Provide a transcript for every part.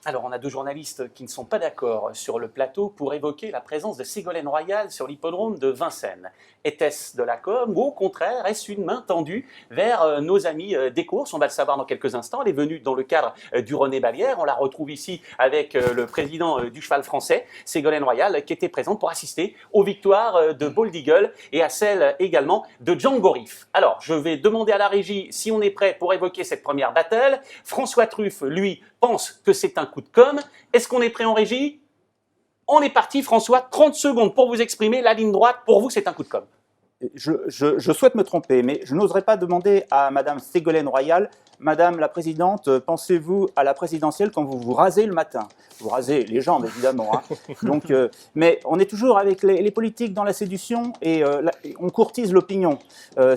Alors, on a deux journalistes qui ne sont pas d'accord sur le plateau pour évoquer la présence de Ségolène Royal sur l'hippodrome de Vincennes. Était-ce de la com ou au contraire, est-ce une main tendue vers nos amis des courses? On va le savoir dans quelques instants. Elle est venue dans le cadre du René Balière. On la retrouve ici avec le président du cheval français, Ségolène Royal, qui était présente pour assister aux victoires de Bold Eagle et à celles également de Django Riff. Alors, je vais demander à la régie si on est prêt pour évoquer cette première battle. François Truffe, lui, pense que c'est un coup de com'. Est-ce qu'on est prêt en régie? On est parti, François, 30 secondes pour vous exprimer. La ligne droite, pour vous, c'est un coup de com'. Je souhaite me tromper, mais je n'oserais pas demander à Madame Ségolène Royal, Madame la Présidente, pensez-vous à la présidentielle quand vous vous rasez le matin? Vous rasez les jambes, évidemment. Hein. Donc, mais on est toujours avec les politiques dans la séduction et on courtise l'opinion.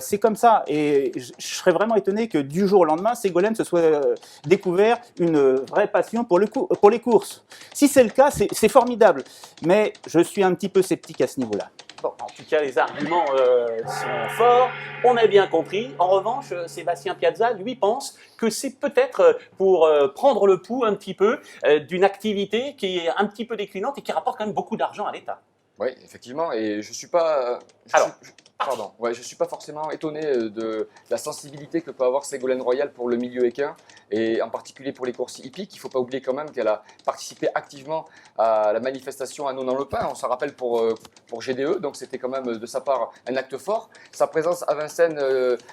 C'est comme ça. Et je serais vraiment étonné que du jour au lendemain, Ségolène se soit découvert une vraie passion pour les courses. Si c'est le cas, c'est formidable. Mais je suis un petit peu sceptique à ce niveau-là. Bon, en tout cas, les arguments sont forts, on a bien compris. En revanche, Sébastien Piazza, lui, pense que c'est peut-être pour prendre le pouls un petit peu d'une activité qui est un petit peu déclinante et qui rapporte quand même beaucoup d'argent à l'État. Oui, effectivement, et je suis pas... je suis pas forcément étonné de la sensibilité que peut avoir Ségolène Royal pour le milieu équin, et en particulier pour les courses hippiques. Il ne faut pas oublier quand même qu'elle a participé activement à la manifestation à Nonan-le-Pin, on s'en rappelle pour GDE, donc c'était quand même de sa part un acte fort. Sa présence à Vincennes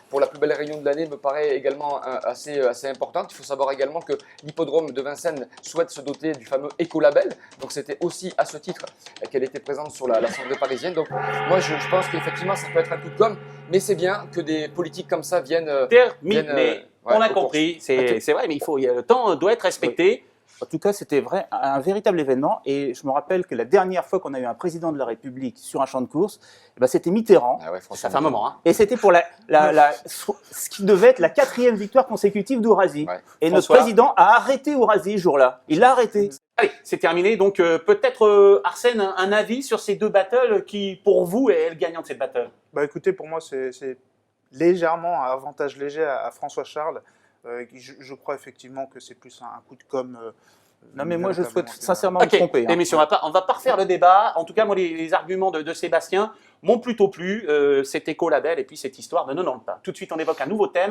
pour la plus belle réunion de l'année me paraît également assez importante. Il faut savoir également que l'hippodrome de Vincennes souhaite se doter du fameux écolabel, donc c'était aussi à ce titre qu'elle était présente sur la cendrée parisienne. Donc moi je pense qu'effectivement ça peut être un coup de com', mais c'est bien que des politiques comme ça viennent... Terminé. On a compris, c'est vrai, mais le temps doit être respecté. En tout cas, c'était un véritable événement. Et je me rappelle que la dernière fois qu'on a eu un président de la République sur un champ de course, c'était Mitterrand. Ah ouais, ça fait un moment. Hein. Et c'était pour ce qui devait être la 4e victoire consécutive d'Ourasi. Ouais. Et notre président a arrêté Ourasi ce jour-là. Il l'a arrêté. Allez, c'est terminé. Donc peut-être, Arsène, un avis sur ces deux battles qui, pour vous, est le gagnant de cette battle? Bah écoutez, pour moi, c'est légèrement un avantage léger à François Charles. Je crois effectivement que c'est plus un coup de com'. Non, mais moi, je souhaite sincèrement me tromper. Mais on va pas refaire le débat. En tout cas, moi, les arguments de Sébastien m'ont plutôt plu. Cet écolabel et puis cette histoire de 90 pas. Tout de suite, on évoque un nouveau thème.